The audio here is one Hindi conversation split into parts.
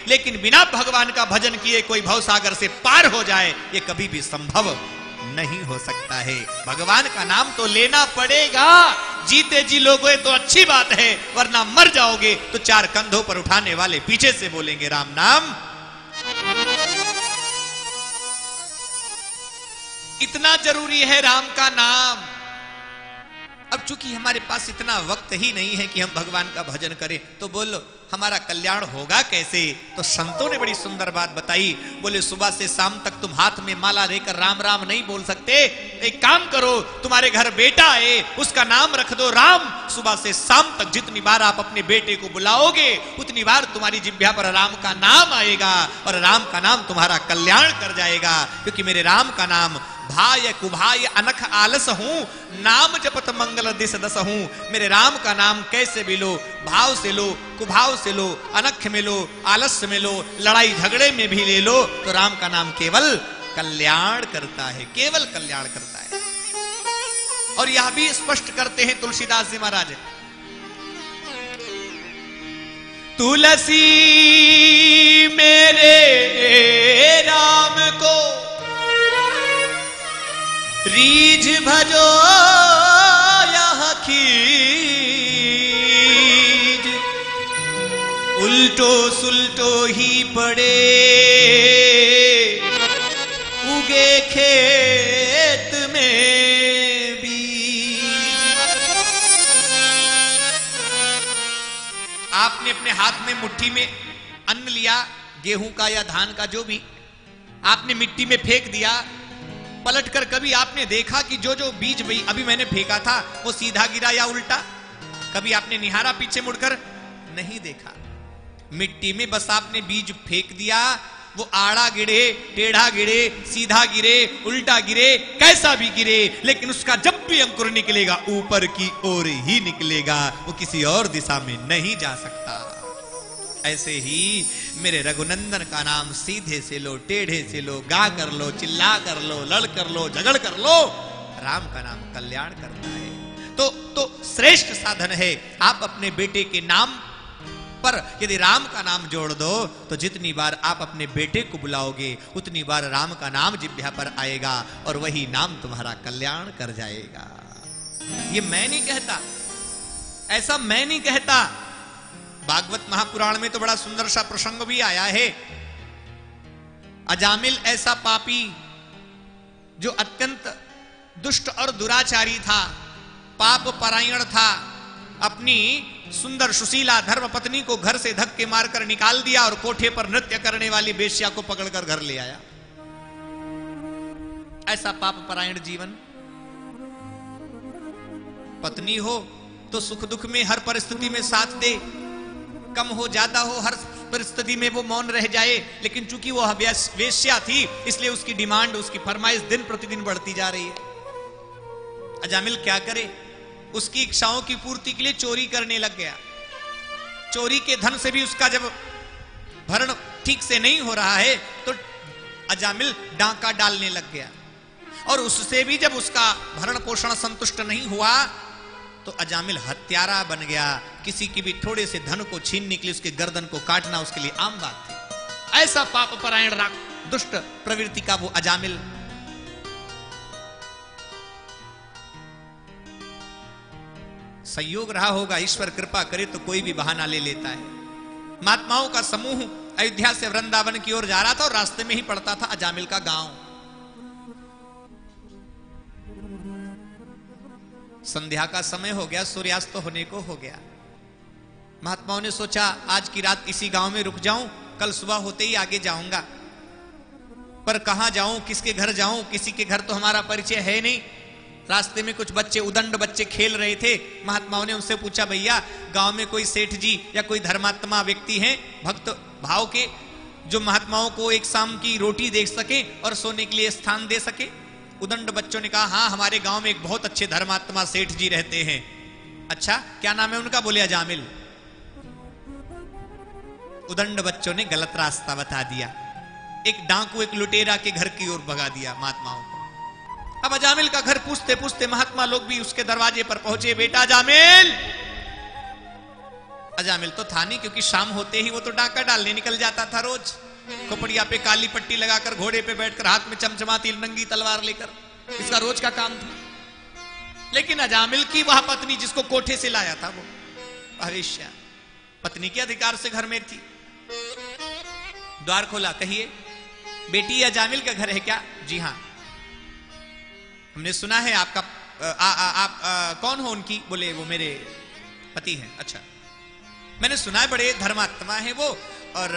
लेकिन बिना भगवान का भजन किए कोई भवसागर से पार हो जाए ये कभी भी संभव नहीं हो सकता है। भगवान का नाम तो लेना पड़ेगा। जीते जी लोगे तो अच्छी बात है, वरना मर जाओगे तो चार कंधों पर उठाने वाले पीछे से बोलेंगे राम नाम। इतना जरूरी है राम का नाम। अब चूंकि हमारे पास इतना वक्त ही नहीं है कि हम भगवान का भजन करें, तो बोलो हमारा कल्याण होगा कैसे? तो संतों ने बड़ी सुंदर बात बताई। बोले सुबह से शाम तक तुम हाथ में माला लेकर राम राम नहीं बोल सकते। एक काम करो, तुम्हारे घर बेटा आए, उसका नाम रख दो राम। सुबह से शाम तक जितनी बार आप अपने बेटे को बुलाओगे उतनी बार तुम्हारी जिह्वा पर राम का नाम आएगा और राम का नाम तुम्हारा कल्याण कर जाएगा। क्योंकि मेरे राम का नाम भाय कुभाय अनख आलस हूं, नाम जपत मंगल दिस दस हूं। मेरे राम का नाम कैसे भी लो, भाव से लो, कुभाव से लो, अनख में लो, आलस्य में लो, लड़ाई झगड़े में भी ले लो, तो राम का नाम केवल कल्याण करता है, केवल कल्याण करता है। और यह भी स्पष्ट करते हैं तुलसीदास जी महाराज, तुलसी मेरे राम को रीझ भजो यह खीज, उल्टो सुल्टो ही पड़े उगे खेत में बीज। आपने अपने हाथ में मुट्ठी में अन्न लिया, गेहूं का या धान का जो भी, आपने मिट्टी में फेंक दिया। पलटकर कभी आपने देखा कि जो जो बीज अभी मैंने फेंका था वो सीधा गिरा या उल्टा? कभी आपने निहारा पीछे मुड़कर? नहीं देखा। मिट्टी में बस आपने बीज फेंक दिया, वो आड़ा गिरे, टेढ़ा गिरे, सीधा गिरे, उल्टा गिरे, कैसा भी गिरे, लेकिन उसका जब भी अंकुर निकलेगा ऊपर की ओर ही निकलेगा, वो किसी और दिशा में नहीं जा सकता। ऐसे ही मेरे रघुनंदन का नाम सीधे से लो, टेढ़े से लो, गा कर लो, चिल्ला कर लो, लड़ कर लो, झगड़ कर लो, राम का नाम कल्याण करता है। तो श्रेष्ठ साधन है। आप अपने बेटे के नाम पर यदि राम का नाम जोड़ दो तो जितनी बार आप अपने बेटे को बुलाओगे उतनी बार राम का नाम जिह्वा पर आएगा और वही नाम तुम्हारा कल्याण कर जाएगा। ये मैं नहीं कहता, ऐसा मैं नहीं कहता। भागवत महापुराण में तो बड़ा सुंदर सा प्रसंग भी आया है। अजामिल ऐसा पापी जो अत्यंत दुष्ट और दुराचारी था, पाप परायण था, अपनी सुंदर सुशीला धर्म पत्नी को घर से धक्के मारकर निकाल दिया और कोठे पर नृत्य करने वाली बेश्या को पकड़कर घर ले आया। ऐसा पाप परायण जीवन। पत्नी हो तो सुख दुख में हर परिस्थिति में साथ दे, कम हो ज्यादा हो हर परिस्थिति में वो मौन रह जाए, लेकिन चूंकि वो वेश्या थी इसलिए उसकी डिमांड, उसकी फरमाइश दिन प्रतिदिन बढ़ती जा रही है। अजामिल क्या करे? उसकी इच्छाओं की पूर्ति के लिए चोरी करने लग गया। चोरी के धन से भी उसका जब भरण ठीक से नहीं हो रहा है तो अजामिल डांका डालने लग गया, और उससे भी जब उसका भरण पोषण संतुष्ट नहीं हुआ तो अजामिल हत्यारा बन गया। किसी की भी थोड़े से धन को छीनने के लिए उसके गर्दन को काटना उसके लिए आम बात थी। ऐसा पाप परायण दुष्ट प्रवृत्ति का वो अजामिल। संयोग रहा होगा, ईश्वर कृपा करे तो कोई भी बहाना ले लेता है। महात्माओं का समूह अयोध्या से वृंदावन की ओर जा रहा था और रास्ते में ही पड़ता था अजामिल का गांव। संध्या का समय हो गया, सूर्यास्त होने को हो गया। महात्माओं ने सोचा आज की रात इसी गांव में रुक जाऊं, कल सुबह होते ही आगे जाऊंगा। पर कहां जाऊं, किसके घर जाऊं? किसी के घर तो हमारा परिचय है नहीं। रास्ते में कुछ बच्चे, उदंड बच्चे खेल रहे थे। महात्माओं ने उनसे पूछा, भैया गांव में कोई सेठ जी या कोई धर्मात्मा व्यक्ति हैं भक्त भाव के, जो महात्माओं को एक शाम की रोटी दे सके और सोने के लिए स्थान दे सके? उदंड बच्चों ने कहा, हाँ हमारे गांव में एक बहुत अच्छे धर्मात्मा सेठ जी रहते हैं। अच्छा क्या नाम है उनका? बोले अजामिल। उदंड बच्चों ने गलत रास्ता बता दिया, एक डाकू एक लुटेरा के घर की ओर भगा दिया महात्माओं को। अब अजामिल का घर पूछते पूछते महात्मा लोग भी उसके दरवाजे पर पहुंचे। बेटा अजामिल, अजामिल तो था नहीं, क्योंकि शाम होते ही वो तो डाका डालने निकल जाता था रोज, खोपड़िया पे काली पट्टी लगाकर घोड़े पे बैठकर हाथ में चमचमाती नंगी तलवार लेकर, इसका रोज का काम था। लेकिन अजामिल की वह पत्नी जिसको कोठे से लाया था, वो भविष्य पत्नी के अधिकार से घर में थी। द्वार खोला, कहिए बेटी अजामिल का घर है क्या? जी हां, हमने सुना है आपका आप कौन हो उनकी? बोले वो मेरे पति हैं। अच्छा, मैंने सुना है बड़े धर्मात्मा है वो, और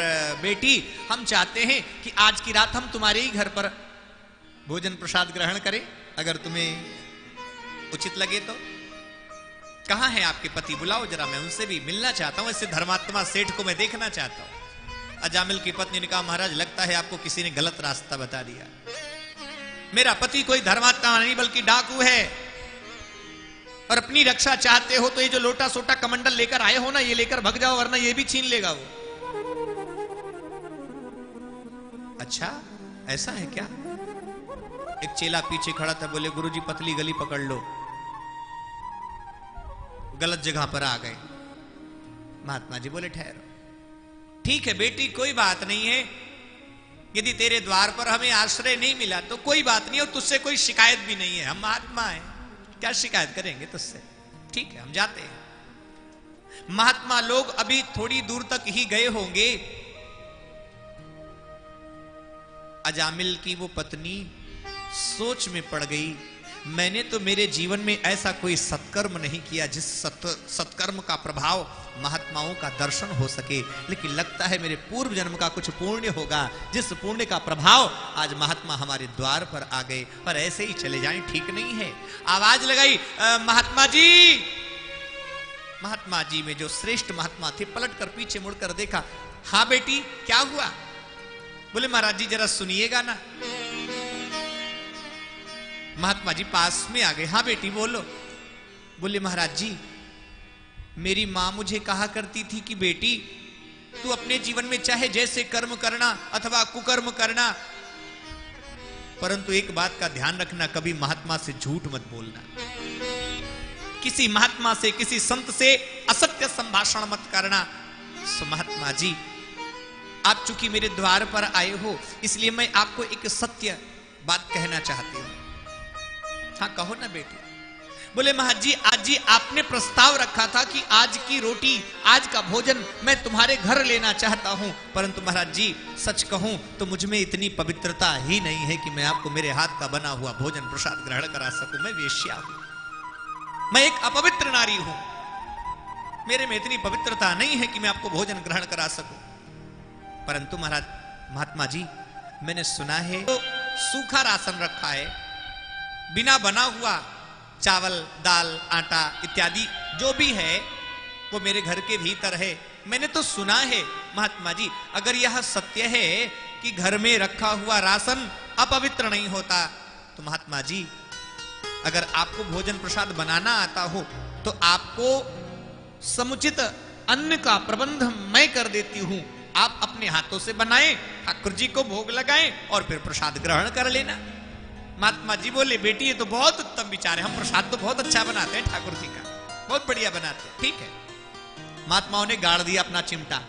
बेटी हम चाहते हैं कि आज की रात हम तुम्हारे ही घर पर भोजन प्रसाद ग्रहण करें, अगर तुम्हें उचित लगे तो। कहां है आपके पति? बुलाओ जरा, मैं उनसे भी मिलना चाहता हूं, इससे धर्मात्मा सेठ को मैं देखना चाहता हूं। अजामिल की पत्नी ने कहा, महाराज लगता है आपको किसी ने गलत रास्ता बता दिया। मेरा पति कोई धर्मात्मा नहीं बल्कि डाकू है, और अपनी रक्षा चाहते हो तो ये जो लोटा सोटा कमंडल लेकर आए हो ना, ये लेकर भग जाओ, वरना ये भी छीन लेगा वो। अच्छा ऐसा है क्या? एक चेला पीछे खड़ा था, बोले गुरुजी पतली गली पकड़ लो, गलत जगह पर आ गए। महात्मा जी बोले ठहरो, ठीक है बेटी कोई बात नहीं है, यदि तेरे द्वार पर हमें आश्रय नहीं मिला तो कोई बात नहीं, और तुझसे कोई शिकायत भी नहीं है, हम महात्मा हैं, क्या शिकायत करेंगे तुझसे, ठीक है हम जाते हैं। महात्मा लोग अभी थोड़ी दूर तक ही गए होंगे, अजामिल की वो पत्नी सोच में पड़ गई, मैंने तो मेरे जीवन में ऐसा कोई सत्कर्म नहीं किया जिस सत्कर्म का प्रभाव महात्माओं का दर्शन हो सके, लेकिन लगता है मेरे पूर्व जन्म का कुछ पुण्य होगा, जिस पुण्य का प्रभाव आज महात्मा हमारे द्वार पर आ गए, और ऐसे ही चले जाएं ठीक नहीं है। आवाज लगाई, महात्मा जी। महात्मा जी में जो श्रेष्ठ महात्मा थे पलट कर पीछे मुड़कर देखा, हाँ बेटी क्या हुआ? बोले महाराज जी जरा सुनिएगा ना। महात्मा जी पास में आ गए, हाँ बेटी बोलो। बोले महाराज जी मेरी मां मुझे कहा करती थी कि बेटी तू अपने जीवन में चाहे जैसे कर्म करना अथवा कुकर्म करना, परंतु एक बात का ध्यान रखना, कभी महात्मा से झूठ मत बोलना, किसी महात्मा से किसी संत से असत्य संभाषण मत करना। सो महात्मा जी आप चूंकि मेरे द्वार पर आए हो इसलिए मैं आपको एक सत्य बात कहना चाहती हूं। हाँ कहो ना बेटी। बोले महाराज जी आज जी आपने प्रस्ताव रखा था कि आज की रोटी आज का भोजन मैं तुम्हारे घर लेना चाहता हूं, परंतु महाराज जी सच कहूं तो मुझ में इतनी पवित्रता ही नहीं है कि मैं आपको मेरे हाथ का बना हुआ भोजन प्रसाद ग्रहण करा सकूं। मैं वेश्या हूं, मैं एक अपवित्र नारी हूं, मेरे में इतनी पवित्रता नहीं है कि मैं आपको भोजन ग्रहण करा सकूं। परंतु महाराज महात्मा जी मैंने सुना है तो सूखा राशन रखा है, बिना बना हुआ चावल दाल आटा इत्यादि जो भी है वो मेरे घर के भीतर है। मैंने तो सुना है महात्मा जी अगर यह सत्य है कि घर में रखा हुआ राशन अपवित्र नहीं होता, तो महात्मा जी अगर आपको भोजन प्रसाद बनाना आता हो तो आपको समुचित अन्न का प्रबंध मैं कर देती हूं, आप अपने हाथों से बनाएं, ठाकुर जी को भोग लगाएं और फिर प्रसाद ग्रहण कर लेना। महात्मा जी बोले बेटी ये तो बहुत उत्तम विचार है, हम प्रसाद तो बहुत अच्छा बनाते हैं ठाकुर जी का, बहुत बढ़िया बनाते हैं, ठीक है। महात्माओं ने गाड़ दिया अपना चिमटा,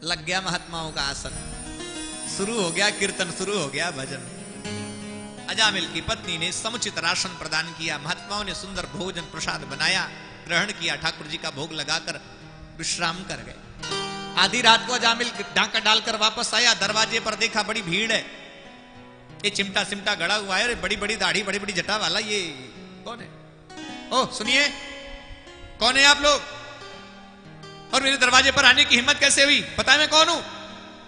लग गया महात्माओं का आसन, शुरू हो गया कीर्तन, शुरू हो गया भजन। अजामिल की पत्नी ने समुचित राशन प्रदान किया, महात्माओं ने सुंदर भोजन प्रसाद बनाया, ग्रहण किया, ठाकुर जी का भोग लगाकर विश्राम कर गए। आधी रात को अजामिल डाका डालकर वापस आया, दरवाजे पर देखा बड़ी भीड़ है, ये चिमटा सिमटा गड़ा हुआ है, बड़ी बड़ी दाढ़ी बड़ी बड़ी जटा वाला, ये कौन है? ओह सुनिए, कौन है आप लोग और मेरे दरवाजे पर आने की हिम्मत कैसे हुई? पता है मैं कौन हूं?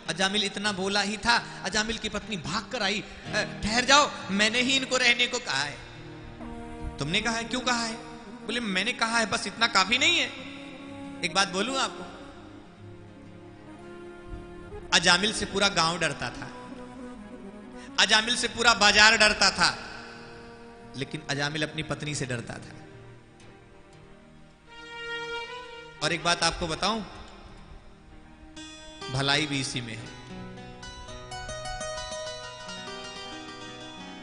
अजामिल इतना बोला ही था, अजामिल की पत्नी भाग कर आई, ठहर जाओ मैंने ही इनको रहने को कहा है। तुमने कहा है? क्यों कहा है? बोले मैंने कहा है, बस इतना काफी नहीं है। एक बात बोलूं आपको, अजामिल से पूरा गांव डरता था, अजामिल से पूरा बाजार डरता था, लेकिन अजामिल अपनी पत्नी से डरता था। और एक बात आपको बताऊं, भलाई भी इसी में है।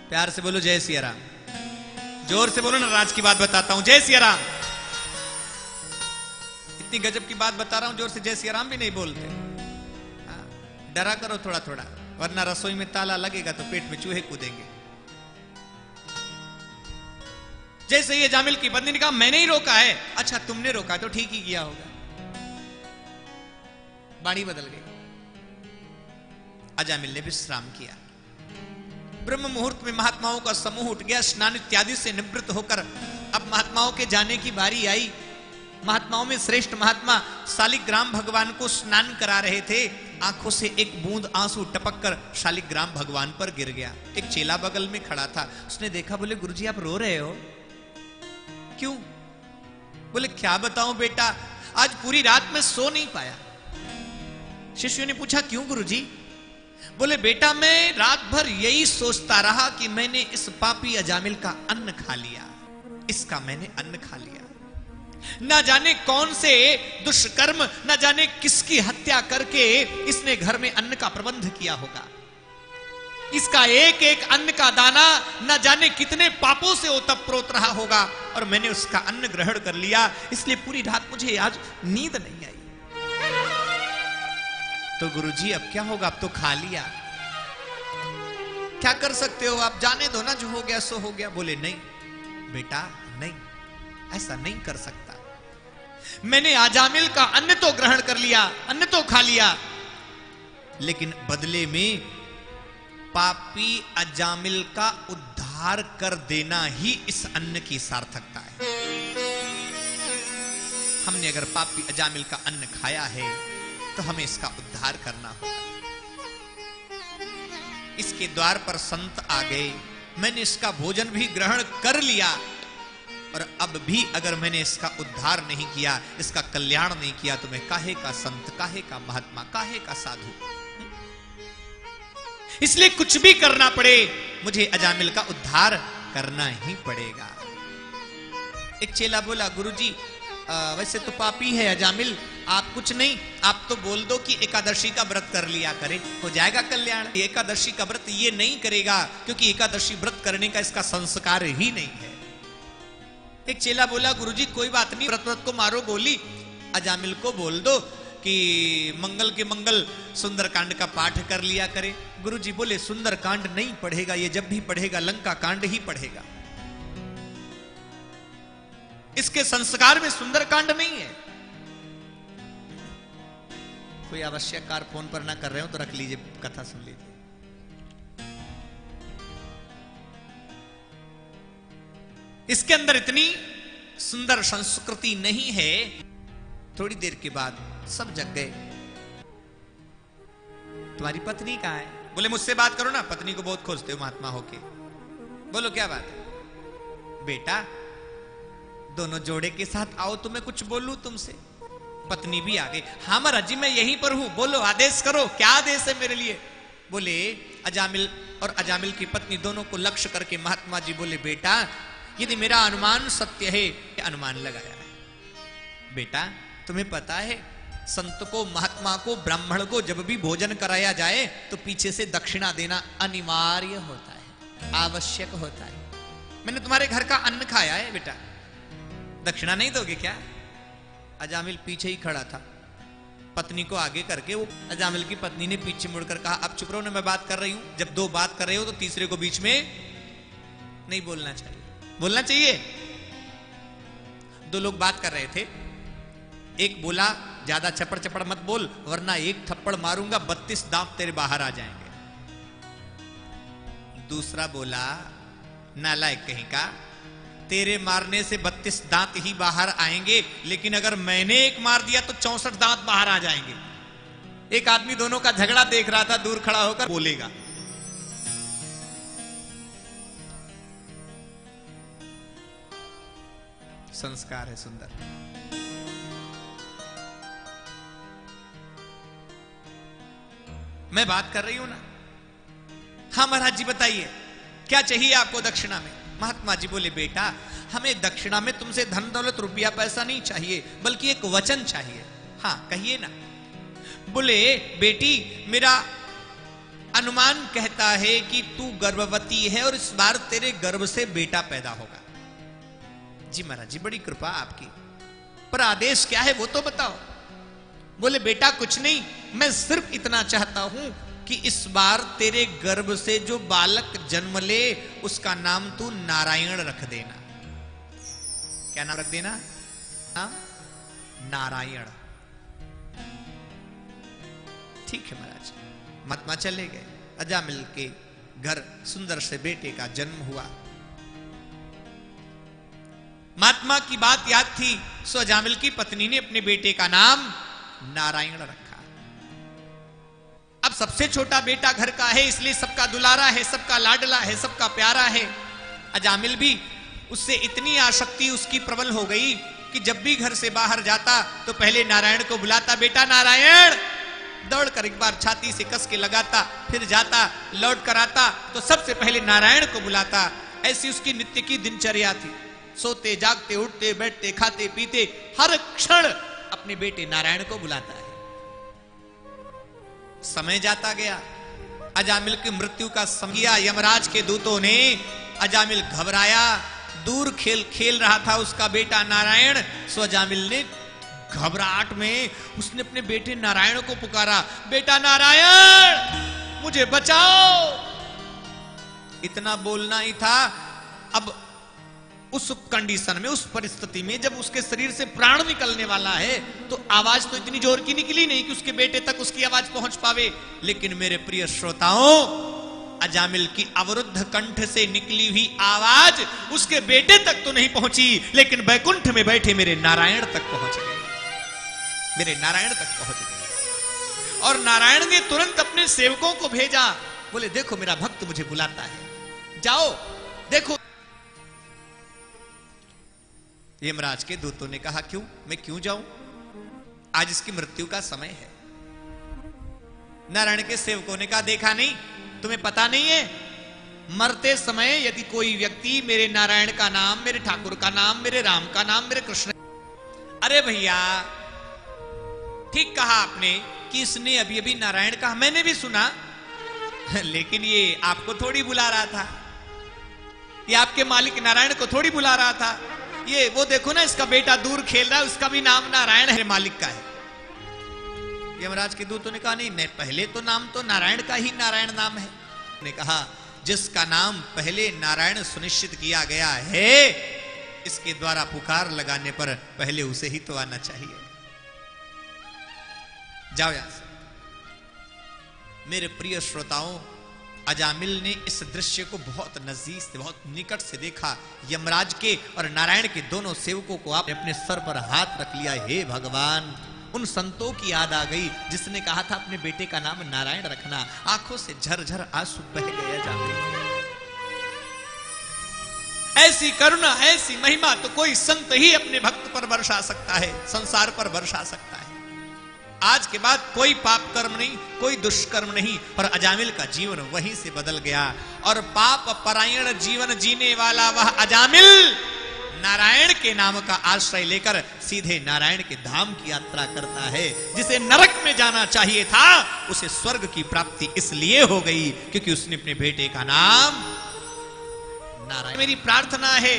प्यार से बोलो जय सिया राम, जोर से बोलो ना, राज की बात बताता हूं, जय सिया राम। इतनी गजब की बात बता रहा हूं, जोर से जय सिया राम भी नहीं बोलते। डरा करो थोड़ा थोड़ा, वरना रसोई में ताला लगेगा तो पेट में चूहे कूदेंगे। जैसे ये अजामिल की पत्नी ने कहा मैंने ही रोका है। अच्छा तुमने रोका तो ठीक ही किया होगा। बाणी बदल गई। अजामिल ने विश्राम किया। ब्रह्म मुहूर्त में महात्माओं का समूह उठ गया, स्नान इत्यादि से निवृत्त होकर अब महात्माओं के जाने की बारी आई। महात्माओं में श्रेष्ठ महात्मा शालिग्राम भगवान को स्नान करा रहे थे। आंखों से एक बूंद आंसू टपक कर शालिग्राम भगवान पर गिर गया। एक चेला बगल में खड़ा था, उसने देखा, बोले गुरुजी आप रो रहे हो क्यों? बोले क्या बताऊं बेटा, आज पूरी रात में सो नहीं पाया। शिष्यों ने पूछा क्यों गुरुजी? बोले बेटा मैं रात भर यही सोचता रहा कि मैंने इस पापी अजामिल का अन्न खा लिया, इसका मैंने अन्न खा लिया। ना जाने कौन से दुष्कर्म, ना जाने किसकी हत्या करके इसने घर में अन्न का प्रबंध किया होगा। इसका एक एक अन्न का दाना न जाने कितने पापों से ओतप्रोत रहा होगा, और मैंने उसका अन्न ग्रहण कर लिया, इसलिए पूरी रात मुझे आज नींद नहीं आई। तो गुरुजी अब क्या होगा, अब तो खा लिया, क्या कर सकते हो आप, जाने दो ना, जो हो गया सो हो गया। बोले नहीं बेटा नहीं, ऐसा नहीं कर सकता। मैंने अजामिल का अन्न तो ग्रहण कर लिया, अन्न तो खा लिया, लेकिन बदले में पापी अजामिल का उद्धार कर देना ही इस अन्न की सार्थकता है। हमने अगर पापी अजामिल का अन्न खाया है तो हमें इसका उद्धार करना होगा। इसके द्वार पर संत आ गए, मैंने इसका भोजन भी ग्रहण कर लिया, और अब भी अगर मैंने इसका उद्धार नहीं किया, इसका कल्याण नहीं किया, तो मैं काहे का संत, काहे का महात्मा, काहे का साधु। इसलिए कुछ भी करना पड़े मुझे अजामिल का उद्धार करना ही पड़ेगा। एक चेला बोला गुरुजी वैसे तो पापी है अजामिल, आप कुछ नहीं, आप तो बोल दो कि एकादशी का व्रत कर लिया करे, हो जाएगा कल्याण। एकादशी का व्रत ये नहीं करेगा क्योंकि एकादशी व्रत करने का इसका संस्कार ही नहीं है। एक चेला बोला गुरुजी कोई बात नहीं, व्रत को मारो गोली, अजामिल को बोल दो कि मंगल के मंगल सुंदरकांड का पाठ कर लिया करे। गुरुजी बोले सुंदरकांड नहीं पढ़ेगा, ये जब भी पढ़ेगा लंका कांड ही पढ़ेगा, इसके संस्कार में सुंदरकांड नहीं है। कोई आवश्यक कार्य फोन पर ना कर रहे हो तो रख लीजिए, कथा सुन लीजिए। इसके अंदर इतनी सुंदर संस्कृति नहीं है। थोड़ी देर के बाद सब जग गए। तुम्हारी पत्नी कहाँ है? बोले मुझसे बात करो ना, पत्नी को बहुत खोजते हो महात्मा होके। बोलो क्या बात है? बेटा दोनों जोड़े के साथ आओ तो मैं कुछ बोलूं तुमसे। पत्नी भी आ गई। हाँ महाराज जी मैं यहीं पर हूं, बोलो आदेश करो, क्या आदेश है मेरे लिए? बोले अजामिल और अजामिल की पत्नी दोनों को लक्ष्य करके महात्मा जी बोले बेटा यदि मेरा अनुमान सत्य है, अनुमान लगाया है बेटा, तुम्हें पता है संत को, महात्मा को, ब्राह्मण को जब भी भोजन कराया जाए तो पीछे से दक्षिणा देना अनिवार्य होता है, आवश्यक होता है। मैंने तुम्हारे घर का अन्न खाया है बेटा, दक्षिणा नहीं दोगे क्या? अजामिल पीछे ही खड़ा था, पत्नी को आगे करके। वो अजामिल की पत्नी ने पीछे मुड़कर कहा अब चुप रहो ना, मैं बात कर रही हूं। जब दो बात कर रहे हो तो तीसरे को बीच में नहीं बोलना चाहिए। बोलना चाहिए। दो लोग बात कर रहे थे, एक बोला ज्यादा चपड़ चपड़ मत बोल वरना एक थप्पड़ मारूंगा 32 दांत तेरे बाहर आ जाएंगे। दूसरा बोला नालायक कहीं का, तेरे मारने से 32 दांत ही बाहर आएंगे, लेकिन अगर मैंने एक मार दिया तो 64 दांत बाहर आ जाएंगे। एक आदमी दोनों का झगड़ा देख रहा था, दूर खड़ा होकर बोलेगा। संस्कार है सुंदर। मैं बात कर रही हूं ना। हाँ महाराज जी बताइए क्या चाहिए आपको दक्षिणा में? महात्मा जी बोले बेटा हमें दक्षिणा में तुमसे धन दौलत रुपया पैसा नहीं चाहिए, बल्कि एक वचन चाहिए। हाँ कहिए ना। बोले बेटी मेरा अनुमान कहता है कि तू गर्भवती है और इस बार तेरे गर्भ से बेटा पैदा होगा। जी महाराज जी बड़ी कृपा आपकी। पर आदेश क्या है वो तो बताओ। बोले बेटा कुछ नहीं, मैं सिर्फ इतना चाहता हूं कि इस बार तेरे गर्भ से जो बालक जन्म ले उसका नाम तू नारायण रख देना। क्या नाम रख देना? नारायण। ठीक है महाराज। महात्मा चले गए। अजामिल के घर सुंदर से बेटे का जन्म हुआ। महात्मा की बात याद थी, सो अजामिल की पत्नी ने अपने बेटे का नाम नारायण रखा। अब सबसे छोटा बेटा घर का है, इसलिए सबका दुलारा है, सबका लाडला है, सबका प्यारा है। अजामिल भी उससे इतनी आसक्ति उसकी प्रबल हो गई कि जब भी घर से बाहर जाता तो पहले नारायण को बुलाता, बेटा नारायण। दौड़कर एक बार छाती से कस के लगाता, फिर जाता, लौट कर आता तो सबसे पहले नारायण को बुलाता। ऐसी उसकी नित्य की दिनचर्या थी। सोते जागते उठते बैठते खाते पीते हर क्षण अपने बेटे नारायण को बुलाता है। समय जाता गया। अजामिल की मृत्यु का समय आया। यमराज के दूतों ने, अजामिल घबराया, दूर खेल रहा था उसका बेटा नारायण। सो अजामिल ने घबराहट में उसने अपने बेटे नारायण को पुकारा, बेटा नारायण मुझे बचाओ। इतना बोलना ही था। अब उस कंडीशन में, उस परिस्थिति में जब उसके शरीर से प्राण निकलने वाला है तो आवाज तो इतनी जोर की निकली नहीं कि उसके बेटे तक उसकी आवाज पहुंच पावे। लेकिन मेरे प्रिय श्रोताओं, अजामिल की अवरुद्ध कंठ से निकली हुई आवाज उसके बेटे तक तो नहीं पहुंची, लेकिन बैकुंठ में बैठे मेरे नारायण तक पहुंच गई। मेरे नारायण तक पहुंच गई। और नारायण ने तुरंत अपने सेवकों को भेजा। बोले देखो मेरा भक्त मुझे बुलाता है, जाओ देखो। यमराज के दूतों ने कहा क्यों, मैं क्यों जाऊं? आज इसकी मृत्यु का समय है। नारायण के सेवकों ने कहा देखा नहीं, तुम्हें पता नहीं है, मरते समय यदि कोई व्यक्ति मेरे नारायण का नाम, मेरे ठाकुर का नाम, मेरे राम का नाम, मेरे कृष्ण। अरे भैया ठीक कहा आपने कि इसने अभी अभी नारायण कहा, मैंने भी सुना, लेकिन ये आपको थोड़ी बुला रहा था, ये आपके मालिक नारायण को थोड़ी बुला रहा था। ये वो देखो ना, इसका बेटा दूर खेल रहा है, उसका भी नाम नारायण है, मालिक का है। यमराज के दूतों ने कहा नहीं, मैं पहले तो नाम तो नारायण का ही नारायण नाम है। ने कहा जिसका नाम पहले नारायण सुनिश्चित किया गया है, इसके द्वारा पुकार लगाने पर पहले उसे ही तो आना चाहिए। जाओ यहां से। मेरे प्रिय श्रोताओं, अजामिल ने इस दृश्य को बहुत नजदीक से, बहुत निकट से देखा। यमराज के और नारायण के दोनों सेवकों को आपने अपने सर पर हाथ रख लिया। हे भगवान, उन संतों की याद आ गई जिसने कहा था अपने बेटे का नाम नारायण रखना। आंखों से झरझर आंसू बह गए अजामिल। ऐसी करुणा, ऐसी महिमा तो कोई संत ही अपने भक्त पर बरसा सकता है, संसार पर बरसा सकता है। आज के बाद कोई पाप कर्म नहीं, कोई दुष्कर्म नहीं, पर अजामिल का जीवन वहीं से बदल गया। और पाप परायण जीवन जीने वाला वह अजामिल नारायण के नाम का आश्रय लेकर सीधे नारायण के धाम की यात्रा करता है। जिसे नरक में जाना चाहिए था, उसे स्वर्ग की प्राप्ति इसलिए हो गई क्योंकि उसने अपने बेटे का नाम नारायण। मेरी प्रार्थना है,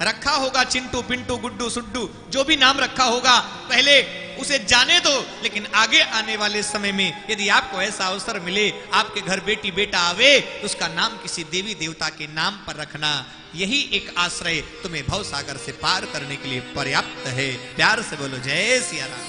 रखा होगा चिंटू पिंटू गुड्डू सुड्डू, जो भी नाम रखा होगा, पहले उसे जाने दो। लेकिन आगे आने वाले समय में यदि आपको ऐसा अवसर मिले, आपके घर बेटी बेटा आवे, तो उसका नाम किसी देवी देवता के नाम पर रखना। यही एक आश्रय तुम्हें भवसागर से पार करने के लिए पर्याप्त है। प्यार से बोलो जय सिया राम।